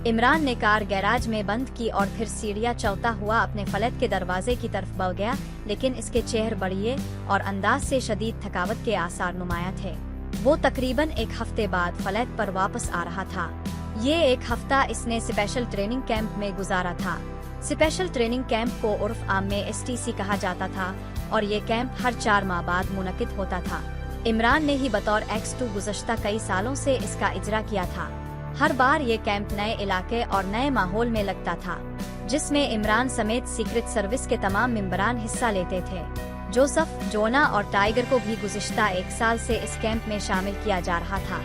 इमरान ने car garage में बंद की और फिर सीढ़ियां चलता हुआ अपने फ्लैट के दरवाजे की तरफ बढ़ गया, लेकिन इसके चेहरे बढ़िए और अंदाज से शदीद थकावट के आसार नुमाया थे। वो तकरीबन एक हफ्ते बाद फ्लैट पर वापस आ रहा था। ये एक हफ्ता इसने स्पेशल ट्रेनिंग कैंप में गुजारा था। स्पेशल ट्रेनिंग कैंप को उर्फ आम में STC कहा जाता था और ये कैंप हर 4 माह बाद मुनकिद होता था। इमरान ने ही बतौर X2 गुज़श्ता कई सालों से इसका इजरा किया था। हर बार ये कैंप नए इलाके और नए माहौल में लगता था, जिसमें इमरान समेत सीक्रेट सर्विस के तमाम मेंबरान हिस्सा लेते थे। जोसेफ, जोना और टाइगर को भी गुज़िश्ता 1 साल से इस कैंप में शामिल किया जा रहा था।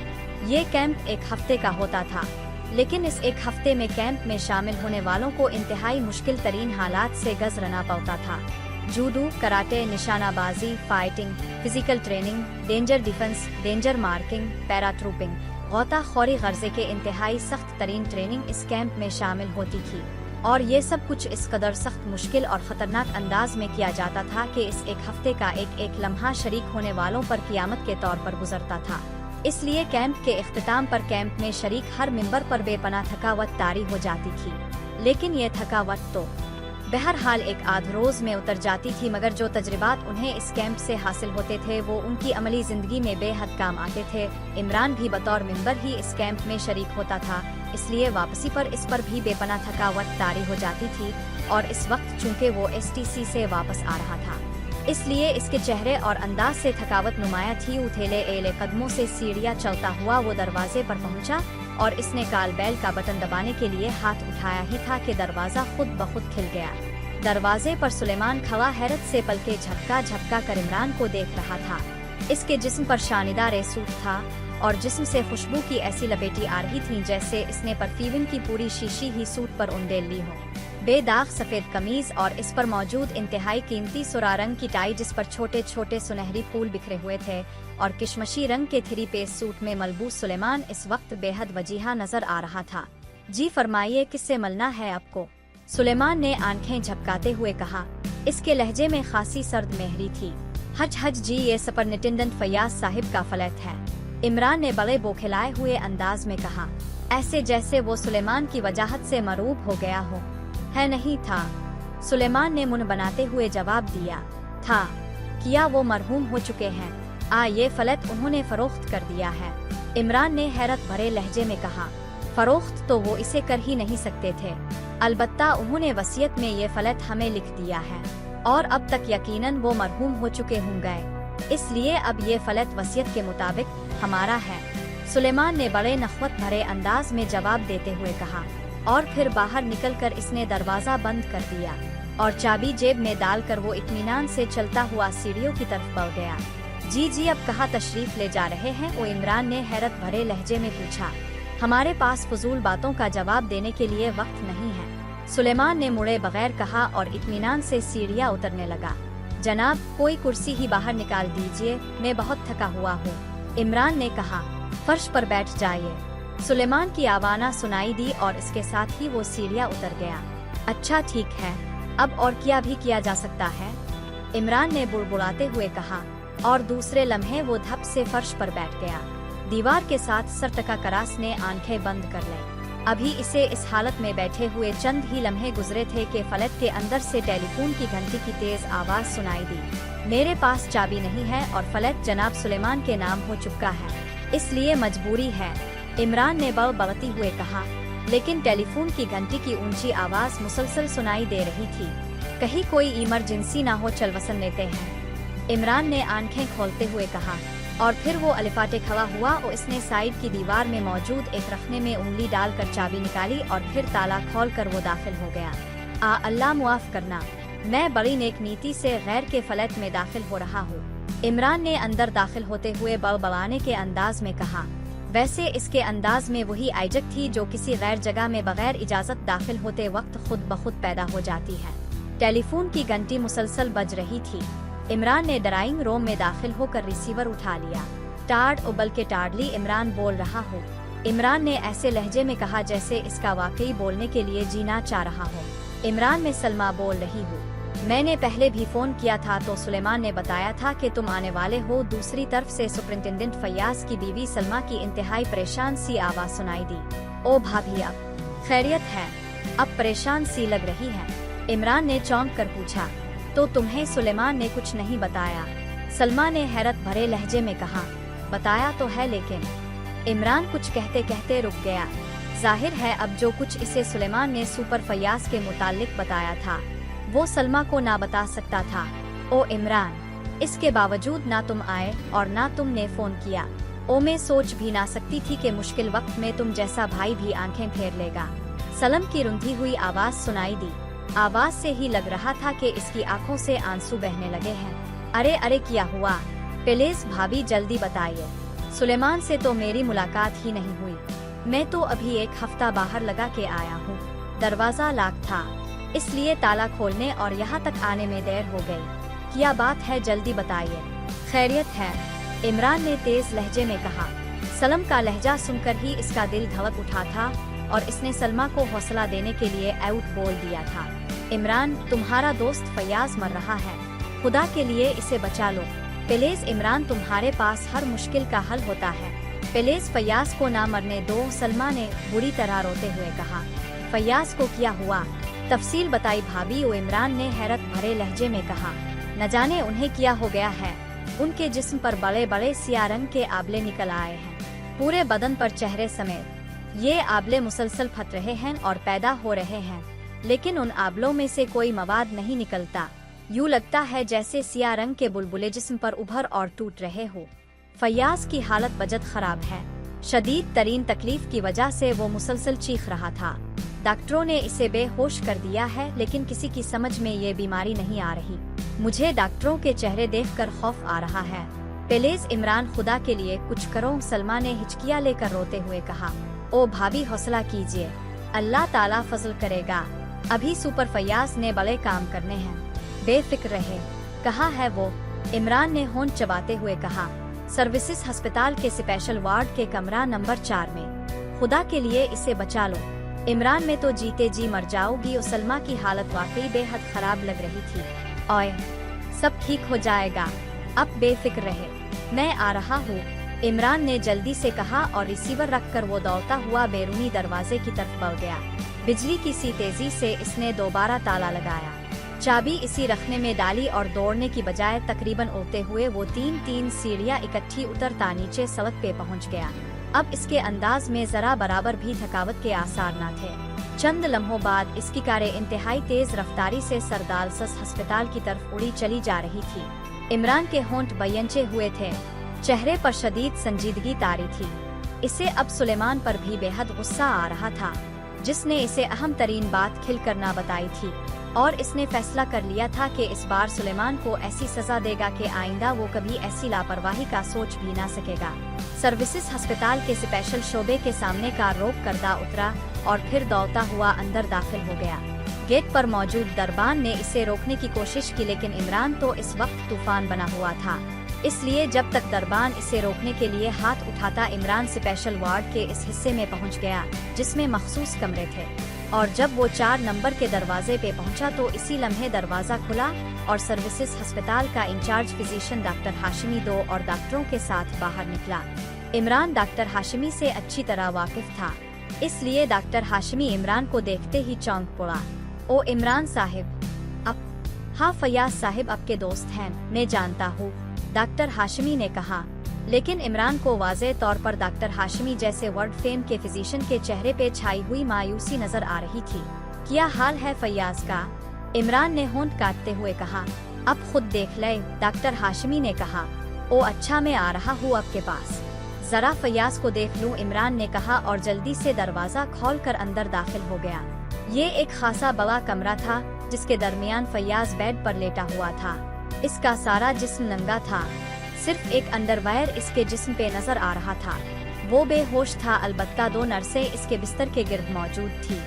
ये कैंप 1 हफ्ते का होता था, लेकिन इस 1 हफ्ते में कैंप में शामिल होने वालों को इंतहाई मुश्किल तरीन हालात से गुज़रना पड़ता था। जूडो, कराटे, निशानाबाजी, fighting, physical training, danger defence, danger marking, paratrooping, गौताखोरी गर्जे के इंतहाई सख्त तरीन ट्रेनिंग इस कैंप में शामिल होती थी, और ये सब कुछ इस कदर सख्त, मुश्किल और ख़तरनाक अंदाज में किया जाता था कि इस 1 हफ्ते का एक लम्हा शरीक होने वालों पर क़ियामत के तौर पर गुजरता था। इसलिए कैंप के इख्तिताम पर कैंप में शरीक हर मेंबर पर बेपनाह थकावट तारी हो जाती थी, लेकिन ये थकावट तो बहरहाल एक आध रोज में उतर जाती थी, मगर जो तजर्बात उन्हें इस कैंप से हासिल होते थे वो उनकी अमली जिंदगी में बेहद काम आते थे। इमरान भी बतौर मेंबर ही इस कैंप में शरीक होता था, इसलिए वापसी पर इस पर भी बेपनाह थकावट तारी हो जाती थी, और इस वक्त चूँकि वो STC से वापस आ रहा था, इसलिए इसके चेहरे और अंदाज से थकावट नुमाया थी। उथेले एले कदमों से सीढ़ियाँ चलता हुआ वो दरवाजे पर पहुंचा और इसने कॉल बेल का बटन दबाने के लिए हाथ उठाया ही था कि दरवाजा खुद ब खुद खिल गया। दरवाजे पर सुलेमान खड़ा हैरत से पलके झपका झपका कर इमरान को देख रहा था। इसके जिस्म पर शानदार सूट था और जिस्म से खुशबू की ऐसी लपेटी आ रही थी जैसे इसने परफ्यूम की पूरी शीशी ही सूट पर उंडेल ली हो। बेदाग सफेद कमीज और इस पर मौजूद इंतहाई कीमती सुरा रंग की टाई जिस पर छोटे छोटे सुनहरी फूल बिखरे हुए थे, और किशमशी रंग के 3-piece सूट में मलबूस सुलेमान इस वक्त बेहद वजीहा नजर आ रहा था। जी फरमाइए, किससे मिलना है आपको? सुलेमान ने आंखें झपकाते हुए कहा। इसके लहजे में खासी सर्द मेहरी थी। हज हज जी, ये सुपरिंटेंडेंट फैयाज साहिब का फ्लैट है, इमरान ने बड़े बौखलाए हुए अंदाज में कहा, ऐसे जैसे वो सुलेमान की वजाहत से मरूब हो गया हो। है नहीं था, सुलेमान ने मुंह बनाते हुए जवाब दिया। था किया, वो मरहूम हो चुके हैं। ये फ्लैट उन्होंने फरोख्त कर दिया है, इमरान ने हैरत भरे लहजे में कहा। फरोख्त तो वो इसे कर ही नहीं सकते थे, अलबत्ता उन्होंने वसीयत में ये फ्लैट हमें लिख दिया है और अब तक यकीनन वो मरहूम हो चुके होंगे, इसलिए अब ये फ्लैट वसीयत के मुताबिक हमारा है, सुलेमान ने बड़े नखवत भरे अंदाज में जवाब देते हुए कहा। और फिर बाहर निकलकर इसने दरवाजा बंद कर दिया और चाबी जेब में डालकर वो इत्मीनान से चलता हुआ सीढ़ियों की तरफ बढ़ गया। जी, अब कहाँ तशरीफ ले जा रहे हैं? वो इमरान ने हैरत भरे लहजे में पूछा। हमारे पास फजूल बातों का जवाब देने के लिए वक्त नहीं है, सुलेमान ने मुड़े बगैर कहा और इत्मीनान से सीढ़ियाँ उतरने लगा। जनाब, कोई कुर्सी ही बाहर निकाल दीजिए, मैं बहुत थका हुआ हूँ, इमरान ने कहा। फर्श पर बैठ जाइए, सुलेमान की आवाज़ सुनाई दी और इसके साथ ही वो सीढ़ियाँ उतर गया। अच्छा ठीक है, अब और क्या भी किया जा सकता है, इमरान ने बुड़बुड़ाते हुए कहा, और दूसरे लम्हे वो धप से फर्श पर बैठ गया। दीवार के साथ सर टका करास ने आंखें बंद कर ली। अभी इसे इस हालत में बैठे हुए चंद ही लम्हे गुजरे थे कि फ्लैट के अंदर से टेलीफोन की घंटी की तेज आवाज सुनाई दी। मेरे पास चाबी नहीं है और फ्लैट जनाब सुलेमान के नाम हो चुका है, इसलिए मजबूरी है, इमरान ने बड़बड़ाते हुए कहा। लेकिन टेलीफोन की घंटी की ऊंची आवाज मुसलसल सुनाई दे रही थी। कहीं कोई इमरजेंसी ना हो, चल वसन लेते हैं, इमरान ने आंखें खोलते हुए कहा। और फिर वो अलिफाटे खड़ा हुआ और इसने साइड की दीवार में मौजूद एक रखने में उंगली डालकर चाबी निकाली और फिर ताला खोलकर वो दाखिल हो गया। अल्लाह मुआफ करना, मैं बड़ी नेक नीति से गैर के फ्लैट में दाखिल हो रहा हूँ, इमरान ने अंदर दाखिल होते हुए बड़बड़ाने के अंदाज में कहा। वैसे इसके अंदाज में वही आइजक थी जो किसी गैर जगह में बगैर इजाजत दाखिल होते वक्त खुद ब खुद पैदा हो जाती है। टेलीफोन की घंटी मुसलसल बज रही थी। इमरान ने ड्राइंग रूम में दाखिल होकर रिसीवर उठा लिया। टार्ड उबल के टार्डली, इमरान बोल रहा हो, इमरान ने ऐसे लहजे में कहा जैसे इसका वाकई बोलने के लिए जीना चाह रहा हो। इमरान, में सलमा बोल रही हूँ, मैंने पहले भी फोन किया था तो सुलेमान ने बताया था कि तुम आने वाले हो। दूसरी तरफ से सुपरिंटेंडेंट फैयाज की बीवी सलमा की इंतहाई परेशान सी आवाज सुनाई दी। ओ भाभी, अब खैरियत है? अब परेशान सी लग रही है। इमरान ने चौंक कर पूछा। तो तुम्हें सुलेमान ने कुछ नहीं बताया? सलमा ने हैरत भरे लहजे में कहा। बताया तो है, लेकिन इमरान कुछ कहते कहते रुक गया। जाहिर है अब जो कुछ इसे सुलेमान ने सुपर फयाज के मुतालिक बताया था वो सलमा को ना बता सकता था। ओ इमरान, इसके बावजूद ना तुम आए और ना तुमने फोन किया। ओ मैं सोच भी ना सकती थी कि मुश्किल वक्त में तुम जैसा भाई भी आंखें फेर लेगा। सलम की रुंधी हुई आवाज सुनाई दी। आवाज से ही लग रहा था कि इसकी आंखों से आंसू बहने लगे हैं। अरे अरे क्या हुआ? प्लीज भाभी जल्दी बताइए। सुलेमान से तो मेरी मुलाकात ही नहीं हुई। मैं तो अभी एक हफ्ता बाहर लगा के आया हूँ। दरवाजा लॉक था, इसलिए ताला खोलने और यहाँ तक आने में देर हो गई। क्या बात है, जल्दी बताइए। खैरियत है? इमरान ने तेज लहजे में कहा। सलम का लहजा सुनकर ही इसका दिल धड़क उठा था और इसने सलमा को हौसला देने के लिए आउट बोल दिया था। इमरान, तुम्हारा दोस्त फयाज मर रहा है, खुदा के लिए इसे बचा लो। प्लीज इमरान, तुम्हारे पास हर मुश्किल का हल होता है। प्लीज फयाज को ना मरने दो, सलमा ने बुरी तरह रोते हुए कहा। फयाज को क्या हुआ? तफसील बताई भाभी, ओ इमरान ने हैरत भरे लहजे में कहा। न जाने उन्हें क्या हो गया है। उनके जिस्म पर बड़े बड़े सियाह रंग के आबले निकल आए हैं, पूरे बदन पर, चेहरे समेत। ये आबले मुसलसल फट रहे हैं और पैदा हो रहे हैं, लेकिन उन आबलों में से कोई मवाद नहीं निकलता। यूँ लगता है जैसे सियाह रंग के बुलबुले जिस्म पर उभर और टूट रहे हो। फयाज की हालत बजद खराब है। शदीद तरीन तकलीफ की वजह से वो मुसलसल चीख रहा था। डॉक्टरों ने इसे बेहोश कर दिया है, लेकिन किसी की समझ में ये बीमारी नहीं आ रही। मुझे डॉक्टरों के चेहरे देखकर खौफ आ रहा है। प्लीज इमरान, खुदा के लिए कुछ करो, सलमा ने हिचकियाँ लेकर रोते हुए कहा। ओ भाभी हौसला कीजिए, अल्लाह ताला फजल करेगा। अभी सुपर फयाज ने बड़े काम करने हैं, बेफिक्र रहे। कहा है वो? इमरान ने होंठ चबाते हुए कहा। सर्विसेज अस्पताल के स्पेशल वार्ड के कमरा नंबर 4 में। खुदा के लिए इसे बचा लो। इमरान, में तो जीते जी मर जाओगी। और सलमा की हालत वाकई बेहद खराब लग रही थी। ओए, सब ठीक हो जाएगा, अब बेफिक्र रहे, मैं आ रहा हूँ, इमरान ने जल्दी से कहा और रिसीवर रखकर वो दौड़ता हुआ बैरूनी दरवाजे की तरफ बढ़ गया। बिजली की सी तेजी से इसने दोबारा ताला लगाया, चाबी इसी रखने में डाली और दौड़ने की बजाय तकरीबन उड़ते हुए वो 3-3 सीढ़ियाँ इकट्ठी उतरता नीचे सड़क पे पहुँच गया। अब इसके अंदाज में जरा बराबर भी थकावट के आसार न थे। चंद लम्हों बाद इसकी कारें इंतहाई तेज रफ्तारी से सरदालसस अस्पताल की तरफ उड़ी चली जा रही थी। इमरान के होंठ बयंचे हुए थे, चेहरे पर शदीद संजीदगी तारी थी। इसे अब सुलेमान पर भी बेहद गुस्सा आ रहा था, जिसने इसे अहम तरीन बात खिलकर ना बताई थी, और इसने फैसला कर लिया था कि इस बार सुलेमान को ऐसी सजा देगा कि आइंदा वो कभी ऐसी लापरवाही का सोच भी ना सकेगा। सर्विसेज अस्पताल के स्पेशल शोबे के सामने कार रोक कर दा उतरा और फिर दौड़ता हुआ अंदर दाखिल हो गया। गेट पर मौजूद दरबान ने इसे रोकने की कोशिश की, लेकिन इमरान तो इस वक्त तूफान बना हुआ था, इसलिए जब तक दरबान इसे रोकने के लिए हाथ उठाता, इमरान स्पेशल वार्ड के इस हिस्से में पहुंच गया जिसमें मखसूस कमरे थे। और जब वो 4 नंबर के दरवाजे पे पहुंचा तो इसी लम्हे दरवाजा खुला और सर्विसेज अस्पताल का इंचार्ज फिजिशियन डॉक्टर हाशिमी 2 और डॉक्टरों के साथ बाहर निकला। इमरान डॉक्टर हाशिमी से अच्छी तरह वाकिफ था, इसलिए डॉक्टर हाशिमी इमरान को देखते ही चौंक पड़ा। ओ इमरान साहिब, अब हाँ फयाज साहिब आपके दोस्त हैं, मैं जानता हूँ, डॉक्टर हाशिमी ने कहा। लेकिन इमरान को वाज़े तौर पर डॉक्टर हाशिमी जैसे वर्ल्ड फेम के फिजिशियन के चेहरे पे छाई हुई मायूसी नजर आ रही थी। क्या हाल है फयाज का? इमरान ने होंठ काटते हुए कहा। अब खुद देख ले, डॉक्टर हाशिमी ने कहा। ओ अच्छा, मैं आ रहा हूँ आपके पास, जरा फयाज को देख लूं, इमरान ने कहा और जल्दी से दरवाजा खोलकर अंदर दाखिल हो गया। ये एक खासा बड़ा कमरा था जिसके दरमियान फयाज बेड पर लेटा हुआ था। इसका सारा जिस्म नंगा था, सिर्फ एक अंडरवायर इसके जिस्म पे नजर आ रहा था। वो बेहोश था, अलबत्ता 2 नर्सें इसके बिस्तर के गिर्द मौजूद थी।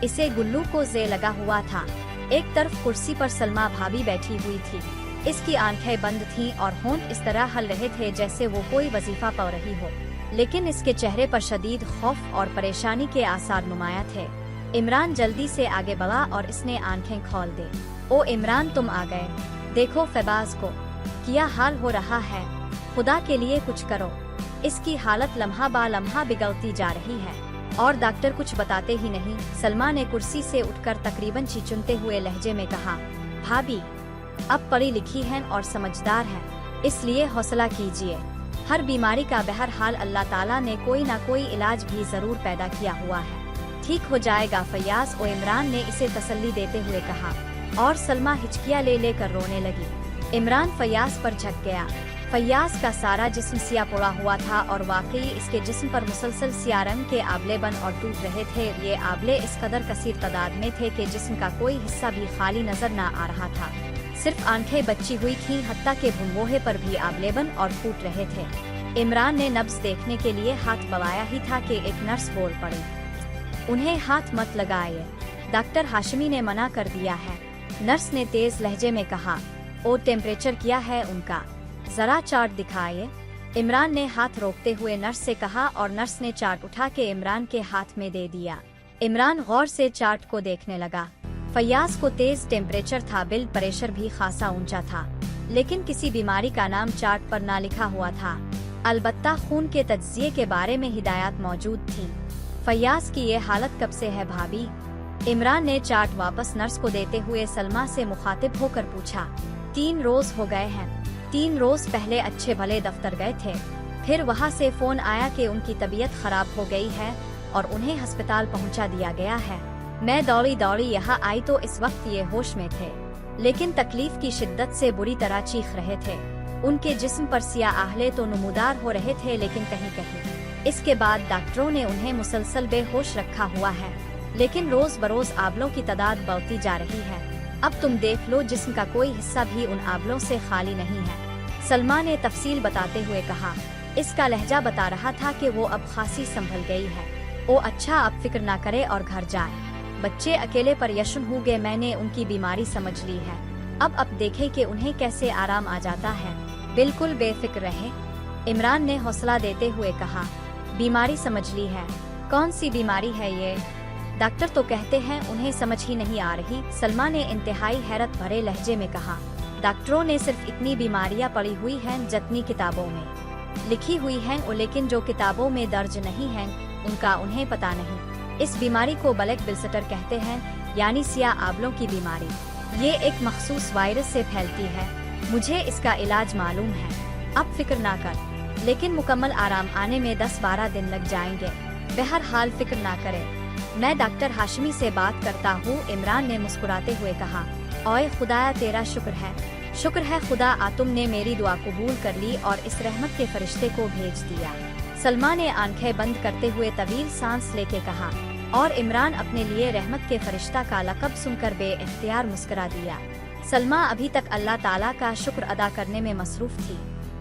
इसे गुल्लू को जे लगा हुआ था। एक तरफ कुर्सी पर सलमा भाभी बैठी हुई थी, इसकी आंखें बंद थीं और होंठ इस तरह हल रहे थे जैसे वो कोई वजीफा पढ़ रही हो, लेकिन इसके चेहरे पर शदीद खौफ और परेशानी के आसार नुमाया थे। इमरान जल्दी से आगे बढ़ा और इसने आंखें खोल दी। ओ इमरान, तुम आ गए, देखो फैबाज को क्या हाल हो रहा है, खुदा के लिए कुछ करो, इसकी हालत लम्हा बा लम्हा बिगड़ती जा रही है। और डॉक्टर कुछ बताते ही नहीं। सलमा ने कुर्सी से उठकर तकरीबन चीचुनते हुए लहजे में कहा, भाभी अब पढ़ी लिखी हैं और समझदार हैं, इसलिए हौसला कीजिए। हर बीमारी का बहरहाल अल्लाह ताला ने कोई ना कोई इलाज भी जरूर पैदा किया हुआ है, ठीक हो जाएगा। फैयाज और इमरान ने इसे तसल्ली देते हुए कहा और सलमा हिचकियां ले लेकर रोने लगी। इमरान फैयाज पर झक गया। फैयाज का सारा जिस्म सिया पड़ा हुआ था और वाकई इसके जिस्म पर मुसलसल सिया रंग के आबले बन और टूट रहे थे। ये आबले इस कदर कसीर तादाद में थे कि जिस्म का कोई हिस्सा भी खाली नजर न आ रहा था, सिर्फ आंखें बची हुई थीं, हत्ता के भुनवोहे पर भी आबले बन और फूट रहे थे। इमरान ने नब्ज देखने के लिए हाथ बढ़ाया ही था कि एक नर्स बोल पड़ी, उन्हें हाथ मत लगाइए, डॉक्टर हाशमी ने मना कर दिया है। नर्स ने तेज लहजे में कहा, ओ टेम्परेचर क्या है उनका, जरा चार्ट दिखाइए। इमरान ने हाथ रोकते हुए नर्स से कहा और नर्स ने चार्ट उठा के इमरान के हाथ में दे दिया। इमरान गौर से चार्ट को देखने लगा। फैयाज को तेज टेम्परेचर था, ब्लड प्रेशर भी खासा ऊंचा था, लेकिन किसी बीमारी का नाम चार्ट पर ना लिखा हुआ था। अलबत्ता खून के तज्जिये के बारे में हिदायत मौजूद थी। फैयाज की ये हालत कब से है भाभी? इमरान ने चार्ट वापस नर्स को देते हुए सलमा से मुखातिब होकर पूछा। 3 रोज हो गए हैं। 3 रोज पहले अच्छे भले दफ्तर गए थे, फिर वहाँ से फोन आया कि उनकी तबीयत खराब हो गई है और उन्हें अस्पताल पहुँचा दिया गया है। मैं दौड़ी दौड़ी यहाँ आई तो इस वक्त ये होश में थे, लेकिन तकलीफ की शिद्दत से बुरी तरह चीख रहे थे। उनके जिस्म पर सिया आहले तो नमूदार हो रहे थे, लेकिन कहीं कहीं। इसके बाद डॉक्टरों ने उन्हें मुसलसल बेहोश रखा हुआ है, लेकिन रोज बरोज आबलों की तादाद बढ़ती जा रही है। अब तुम देख लो, जिस्म का कोई हिस्सा भी उन आबलों से खाली नहीं है। सलमा ने तफसील बताते हुए कहा। इसका लहजा बता रहा था कि वो अब खासी संभल गई है। ओ अच्छा, अब फिक्र ना करे और घर जाए। बच्चे अकेले पर यशन हो गए, मैंने उनकी बीमारी समझ ली है। अब देखे कि उन्हें कैसे आराम आ जाता है। बिल्कुल बेफिक्र रहे, इमरान ने हौसला देते हुए कहा। बीमारी समझ ली है? कौन सी बीमारी है ये? डॉक्टर तो कहते हैं उन्हें समझ ही नहीं आ रही। सलमा ने इंतहाई हैरत भरे लहजे में कहा। डॉक्टरों ने सिर्फ इतनी बीमारियां पड़ी हुई हैं जितनी किताबों में लिखी हुई हैं, लेकिन जो किताबों में दर्ज नहीं हैं उनका उन्हें पता नहीं। इस बीमारी को ब्लैक बिल्सटर कहते हैं, यानी सिया आबलों की बीमारी। ये एक मखसूस वायरस से फैलती है। मुझे इसका इलाज मालूम है, अब फिक्र ना कर, लेकिन मुकम्मल आराम आने में 10-12 दिन लग जाएंगे। बहरहाल फिक्र ना करे, मैं डॉक्टर हाशमी से बात करता हूँ, इमरान ने मुस्कुराते हुए कहा। ओए खुदाया, तेरा शुक्र है खुदा, तुमने मेरी दुआ कबूल कर ली और इस रहमत के फरिश्ते को भेज दिया। सलमा ने आंखें बंद करते हुए तवील सांस लेके कहा, और इमरान अपने लिए रहमत के फरिश्ता का लक़ब सुनकर बेइख्तियार मुस्कुरा दिया। सलमा अभी तक अल्लाह ताला का शुक्र अदा करने में मसरूफ थी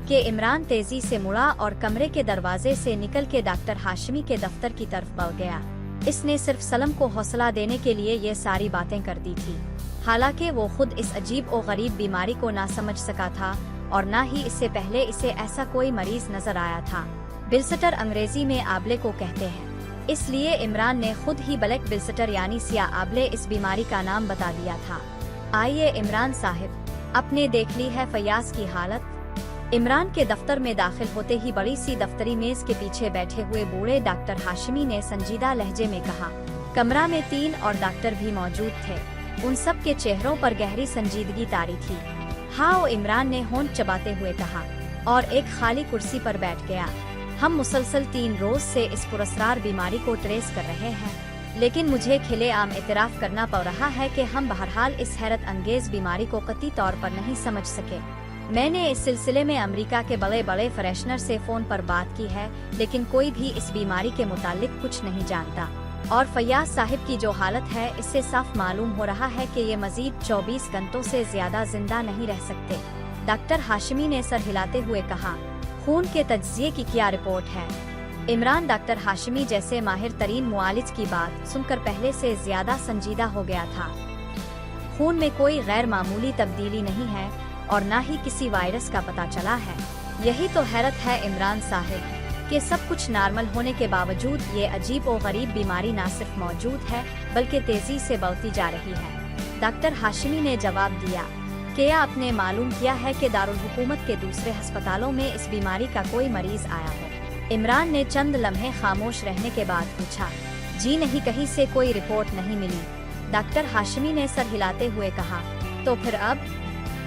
कि इमरान तेजी से मुड़ा और कमरे के दरवाजे से निकल के डॉक्टर हाशमी के दफ्तर की तरफ बढ़ गया। इसने सिर्फ सलम को हौसला देने के लिए ये सारी बातें कर दी थी, हालांकि वो खुद इस अजीब और गरीब बीमारी को ना समझ सका था और ना ही इससे पहले इसे ऐसा कोई मरीज नजर आया था। बिल्सटर अंग्रेजी में आबले को कहते हैं, इसलिए इमरान ने खुद ही ब्लैक बिल्सटर यानी सिया आबले इस बीमारी का नाम बता दिया था। आइए इमरान साहिब, आपने देख ली है फैयाज की हालत। इमरान के दफ्तर में दाखिल होते ही बड़ी सी दफ्तरी मेज के पीछे बैठे हुए बूढ़े डॉक्टर हाशमी ने संजीदा लहजे में कहा। कमरा में 3 और डॉक्टर भी मौजूद थे। उन सब के चेहरों पर गहरी संजीदगी तारी थी। हाँ, इमरान ने होंठ चबाते हुए कहा और एक खाली कुर्सी पर बैठ गया। हम मुसलसल 3 रोज से इस पुरस्कार बीमारी को ट्रेस कर रहे हैं, लेकिन मुझे खिले आम एतराफ करना पड़ रहा है कि हम बहरहाल इस हैरत अंगेज बीमारी को कतई तौर पर नहीं समझ सके। मैंने इस सिलसिले में अमेरिका के बड़े बड़े फ्रेशनर से फोन पर बात की है, लेकिन कोई भी इस बीमारी के मुतालिक कुछ नहीं जानता। और फैयाज साहिब की जो हालत है, इससे साफ मालूम हो रहा है कि ये मजीद 24 घंटों से ज्यादा जिंदा नहीं रह सकते। डॉक्टर हाशमी ने सर हिलाते हुए कहा। खून के तज्जिये की क्या रिपोर्ट है? इमरान डॉक्टर हाशमी जैसे माहिर तरीन मुआलिज की बात सुनकर पहले से ज्यादा संजीदा हो गया था। खून में कोई गैर मामूली तब्दीली नहीं है और न ही किसी वायरस का पता चला है। यही तो हैरत है इमरान साहिब कि सब कुछ नॉर्मल होने के बावजूद ये अजीब और गरीब बीमारी न सिर्फ मौजूद है बल्कि तेजी से बढ़ती जा रही है। डॉक्टर हाशमी ने जवाब दिया, क्या आपने मालूम किया है कि दारुल हुकूमत के दूसरे अस्पतालों में इस बीमारी का कोई मरीज आया है? इमरान ने चंद लम्हे खामोश रहने के बाद पूछा। जी नहीं, कहीं से कोई रिपोर्ट नहीं मिली। डॉक्टर हाशमी ने सर हिलाते हुए कहा। तो फिर अब?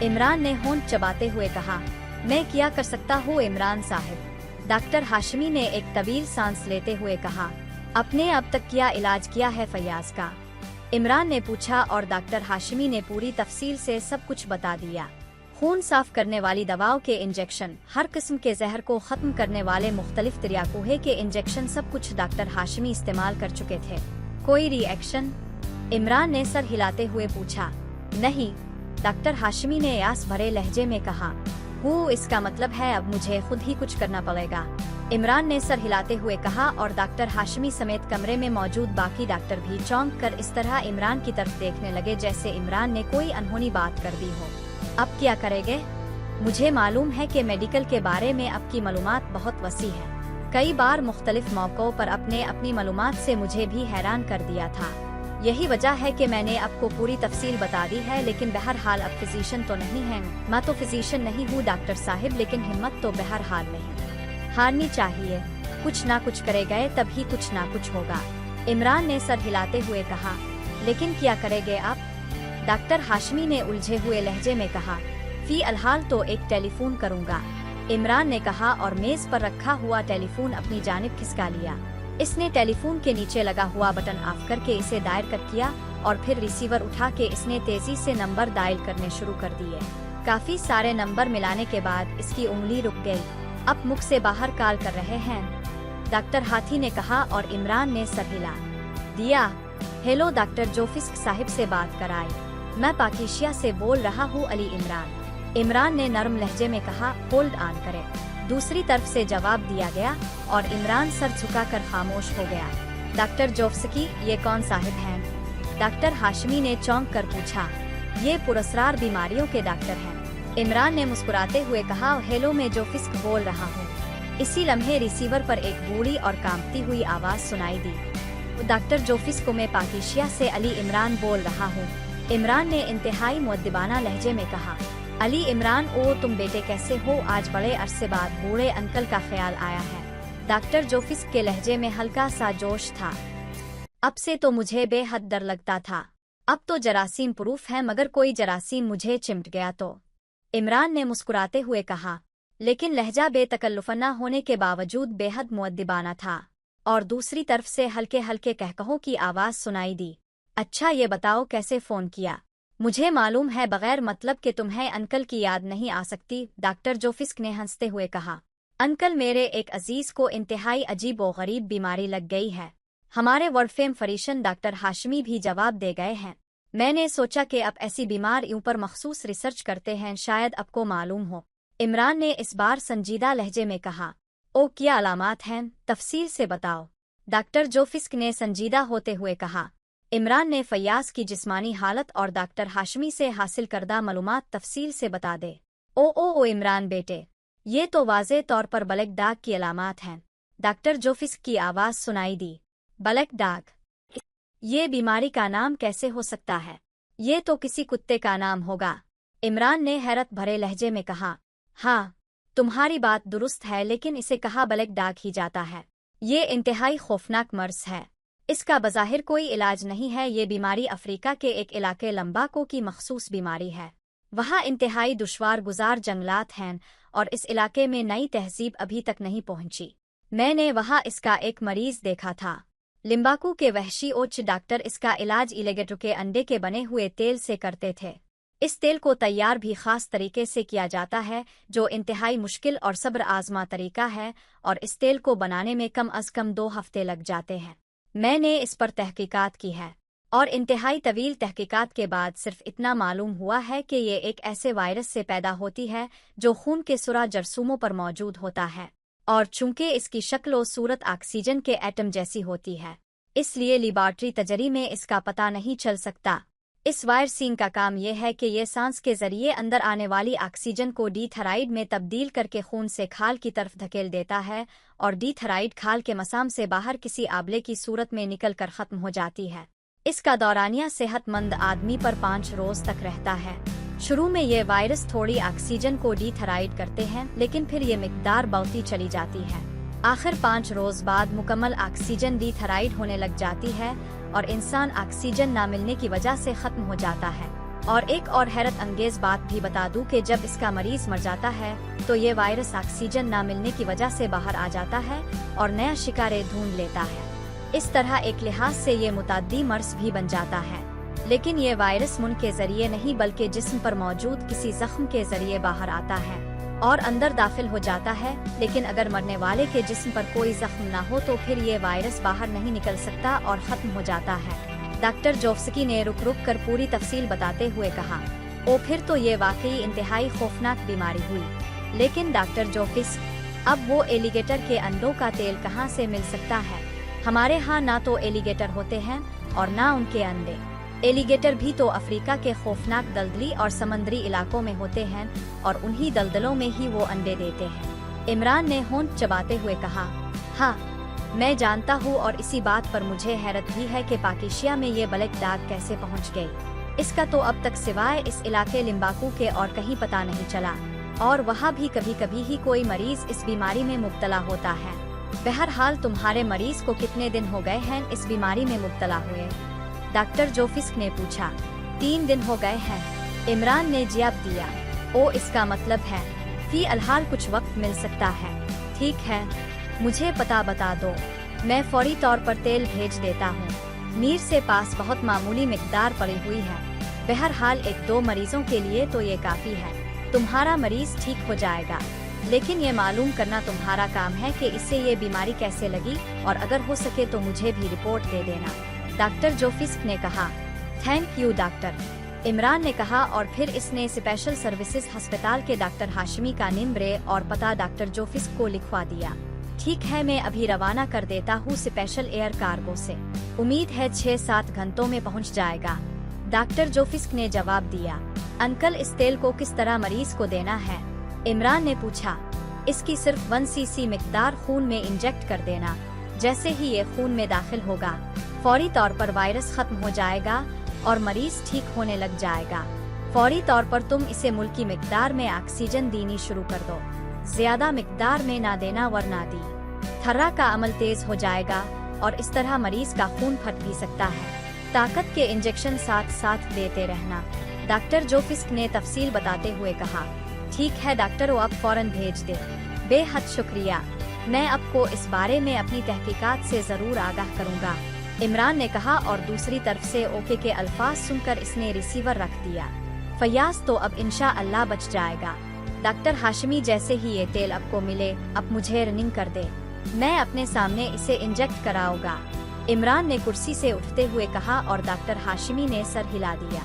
इमरान ने होंठ चबाते हुए कहा। मैं क्या कर सकता हूँ इमरान साहब? डॉक्टर हाशमी ने एक तवील सांस लेते हुए कहा। आपने अब तक क्या इलाज किया है फैयाज का? इमरान ने पूछा और डॉक्टर हाशमी ने पूरी तफसील से सब कुछ बता दिया। खून साफ करने वाली दवाओं के इंजेक्शन, हर किस्म के जहर को खत्म करने वाले मुख्तलिफ तरियाकोहे के इंजेक्शन, सब कुछ डॉक्टर हाशमी इस्तेमाल कर चुके थे। कोई रिएक्शन? इमरान ने सर हिलाते हुए पूछा। नहीं, डॉक्टर हाशमी ने यास भरे लहजे में कहा। इसका मतलब है अब मुझे खुद ही कुछ करना पड़ेगा। इमरान ने सर हिलाते हुए कहा और डॉक्टर हाशमी समेत कमरे में मौजूद बाकी डॉक्टर भी चौंक कर इस तरह इमरान की तरफ देखने लगे जैसे इमरान ने कोई अनहोनी बात कर दी हो। अब क्या करेंगे? मुझे मालूम है कि मेडिकल के बारे में आपकी मालूमात बहुत वसी है। कई बार मुख्तलिफ मौक़ों पर अपने अपनी मालूमात से मुझे भी हैरान कर दिया था। यही वजह है कि मैंने आपको पूरी तफसील बता दी है, लेकिन बहरहाल अब फिजिशियन तो नहीं हैं। मैं तो फिजिशियन नहीं हूँ डॉक्टर साहिब, लेकिन हिम्मत तो बहरहाल नहीं हारनी चाहिए। कुछ ना कुछ करे गए तभी कुछ ना कुछ होगा। इमरान ने सर हिलाते हुए कहा। लेकिन क्या करेंगे आप? डॉक्टर हाशमी ने उलझे हुए लहजे में कहा। फी अलहाल तो एक टेलीफोन करूँगा, इमरान ने कहा और मेज पर रखा हुआ टेलीफोन अपनी जानिब खिसका लिया। इसने टेलीफोन के नीचे लगा हुआ बटन ऑफ करके इसे दायर कर किया और फिर रिसीवर उठा के इसने तेजी से नंबर डायल करने शुरू कर दिए। काफी सारे नंबर मिलाने के बाद इसकी उंगली रुक गई। अब मुख से बाहर कॉल कर रहे हैं, डॉक्टर हाथी ने कहा और इमरान ने सर हिला दिया। हेलो डॉक्टर जोफिस्क साहिब से बात कराई, मैं पाकिस्तान से बोल रहा हूँ अली इमरान। इमरान ने नरम लहजे में कहा। होल्ड ऑन करें। दूसरी तरफ से जवाब दिया गया और इमरान सर झुकाकर खामोश हो गया। डॉक्टर जोफ्स्की, ये कौन साहिब हैं? डॉक्टर हाशमी ने चौंक कर पूछा। ये पुरस्कार बीमारियों के डॉक्टर हैं, इमरान ने मुस्कुराते हुए कहा। हेलो, मैं जोफिस्क बोल रहा हूँ। इसी लम्हे रिसीवर पर एक बूढ़ी और कांपती हुई आवाज सुनाई दी। डॉक्टर जोफिस्क को, मैं पाकिस्तान से अली इमरान बोल रहा हूँ, इमरान ने इंतहाई मुअद्दिबाना लहजे में कहा। अली इमरान, ओ तुम बेटे कैसे हो? आज बड़े अरसे बाद बूढ़े अंकल का ख्याल आया है। डॉक्टर जोफिस्क के लहजे में हल्का सा जोश था। अब से तो मुझे बेहद डर लगता था, अब तो जरासीम प्रूफ है, मगर कोई जरासीम मुझे चिमट गया तो, इमरान ने मुस्कुराते हुए कहा। लेकिन लहजा बेतकल्लुफना होने के बावजूद बेहद मुअद्दिबाना था और दूसरी तरफ से हल्के हल्के कहकहों की आवाज सुनाई दी। अच्छा ये बताओ कैसे फोन किया? मुझे मालूम है बगैर मतलब के तुम्हें अंकल की याद नहीं आ सकती, डॉक्टर जोफिस्क ने हंसते हुए कहा। अंकल, मेरे एक अजीज को इंतहाई अजीब व गरीब बीमारी लग गई है। हमारे वर्डफेम फरीशन डॉक्टर हाशमी भी जवाब दे गए हैं। मैंने सोचा कि अब ऐसी बीमारियों पर मखसूस रिसर्च करते हैं, शायद आपको मालूम हो। इमरान ने इस बार संजीदा लहजे में कहा। ओ, क्या अलामात हैं, तफसील से बताओ, डॉक्टर जोफिस्क ने संजीदा होते हुए कहा। इमरान ने फैयाज की जिस्मानी हालत और डॉक्टर हाशमी से हासिल करदा मालूमात तफसील से बता दे। ओ इमरान बेटे, ये तो वाज़े तौर पर ब्लैक डाग की अलामात हैं, डॉक्टर जोफिस्क की आवाज़ सुनाई दी। ब्लैक डाग? ये बीमारी का नाम कैसे हो सकता है? ये तो किसी कुत्ते का नाम होगा, इमरान ने हैरत भरे लहजे में कहा। हाँ, तुम्हारी बात दुरुस्त है, लेकिन इसे कहा ब्लैक डाग ही जाता है। ये इंतहाई खौफनाक मर्ज है, इसका बज़ाहिर कोई इलाज नहीं है। ये बीमारी अफ्रीका के एक इलाके लंबाको की मखसूस बीमारी है। वहाँ इंतहाई दुश्वार गुजार जंगलात हैं और इस इलाके में नई तहजीब अभी तक नहीं पहुंची। मैंने वहाँ इसका एक मरीज देखा था। लिम्बाकू के वहशी उच्च डॉक्टर इसका इलाज इलेगेटो के अंडे के बने हुए तेल से करते थे। इस तेल को तैयार भी खास तरीके से किया जाता है, जो इंतहाई मुश्किल और सब्र आजमा तरीका है, और इस तेल को बनाने में कम अज कम 2 हफ्ते लग जाते हैं। मैंने इस पर तहकीकात की है और इंतहाई तवील तहकीकात के बाद सिर्फ इतना मालूम हुआ है कि ये एक ऐसे वायरस से पैदा होती है जो खून के सुरा जरसूमों पर मौजूद होता है, और चूंकि इसकी शक्ल और सूरत ऑक्सीजन के एटम जैसी होती है, इसलिए लिबार्ट्री तजरी में इसका पता नहीं चल सकता। इस वायरसीन का काम यह है कि ये सांस के जरिए अंदर आने वाली ऑक्सीजन को डीथराइड में तब्दील करके खून से खाल की तरफ धकेल देता है, और डीथराइड खाल के मसाम से बाहर किसी आबले की सूरत में निकल कर खत्म हो जाती है। इसका दौरानिया सेहतमंद आदमी पर 5 रोज तक रहता है। शुरू में ये वायरस थोड़ी ऑक्सीजन को डीथराइड करते हैं, लेकिन फिर ये मिकदार बढ़ती चली जाती है। आखिर 5 रोज बाद मुकम्मल ऑक्सीजन डीथराइड होने लग जाती है और इंसान ऑक्सीजन ना मिलने की वजह से खत्म हो जाता है। और एक और हैरत अंगेज बात भी बता दूं कि जब इसका मरीज मर जाता है तो ये वायरस ऑक्सीजन ना मिलने की वजह से बाहर आ जाता है और नया शिकारे ढूंढ लेता है। इस तरह एक लिहाज से ये मुताद्दी मर्स भी बन जाता है। लेकिन ये वायरस मुंह के जरिए नहीं बल्कि जिस्म पर मौजूद किसी जख्म के जरिए बाहर आता है और अंदर दाखिल हो जाता है। लेकिन अगर मरने वाले के जिस्म पर कोई जख्म ना हो तो फिर ये वायरस बाहर नहीं निकल सकता और खत्म हो जाता है। डॉक्टर जोफ्स्की ने रुक रुक कर पूरी तफसील बताते हुए कहा, ओ फिर तो ये वाकई इंतहाई खौफनाक बीमारी हुई। लेकिन डॉक्टर जोफ्स्की, अब वो एलिगेटर के अंडों का तेल कहाँ से मिल सकता है? हमारे यहाँ ना तो एलिगेटर होते हैं और ना उनके अंडे। एलिगेटर भी तो अफ्रीका के खौफनाक दलदली और समंदरी इलाकों में होते हैं और उन्हीं दलदलों में ही वो अंडे देते हैं। इमरान ने होंठ चबाते हुए कहा, हाँ मैं जानता हूँ और इसी बात पर मुझे हैरत भी है कि पाकिस्तान में ये ब्लैक डॉग कैसे पहुँच गई। इसका तो अब तक सिवाय इस इलाके लिम्बाकू के और कहीं पता नहीं चला और वहाँ भी कभी कभी ही कोई मरीज इस बीमारी में मुब्तला होता है। बहरहाल तुम्हारे मरीज को कितने दिन हो गए हैं इस बीमारी में मुब्तला हुए? डॉक्टर जोफ्स्की ने पूछा। 3 दिन हो गए हैं, इमरान ने जवाब दिया। ओ इसका मतलब है फी अलहाल कुछ वक्त मिल सकता है। ठीक है, मुझे पता बता दो, मैं फौरी तौर पर तेल भेज देता हूँ। मीर से पास बहुत मामूली मिकदार पड़ी हुई है। बहरहाल 1-2 मरीजों के लिए तो ये काफी है। तुम्हारा मरीज ठीक हो जाएगा, लेकिन ये मालूम करना तुम्हारा काम है कि इससे ये बीमारी कैसे लगी और अगर हो सके तो मुझे भी रिपोर्ट दे देना। डॉक्टर जोफ्स्की ने कहा। थैंक यू डॉक्टर, इमरान ने कहा और फिर इसने स्पेशल सर्विसेज अस्पताल के डॉक्टर हाशमी का नंबर और पता डॉक्टर जोफ्स्की को लिखवा दिया। ठीक है, मैं अभी रवाना कर देता हूँ स्पेशल एयर कार्गो से। उम्मीद है 6-7 घंटों में पहुँच जाएगा। डॉक्टर जोफ्स्की ने जवाब दिया। अंकल, इस तेल को किस तरह मरीज को देना है? इमरान ने पूछा। इसकी सिर्फ 1 cc मिकदार खून में इंजेक्ट कर देना। जैसे ही ये खून में दाखिल होगा फौरी तौर पर वायरस खत्म हो जाएगा और मरीज ठीक होने लग जाएगा। फौरी तौर पर तुम इसे मुल्की मिकदार में ऑक्सीजन देनी शुरू कर दो। ज्यादा मिकदार में ना देना वरना दी थर्रा का अमल तेज हो जाएगा और इस तरह मरीज का खून फट भी सकता है। ताकत के इंजेक्शन साथ साथ देते रहना। डॉक्टर जोफ्स्की ने तफसील बताते हुए कहा। ठीक है डॉक्टर, वो अब फौरन भेज दे। बेहद शुक्रिया, मैं आपको इस बारे में अपनी तहकीकात से जरूर आगाह करूंगा, इमरान ने कहा और दूसरी तरफ से ओके के अल्फाज सुनकर इसने रिसीवर रख दिया। फयाज तो अब इंशाअल्लाह बच जाएगा। डॉक्टर हाशमी, जैसे ही ये तेल आपको मिले अब मुझे रनिंग कर दे, मैं अपने सामने इसे इंजेक्ट कराऊंगा, इमरान ने कुर्सी से उठते हुए कहा और डॉक्टर हाशमी ने सर हिला दिया।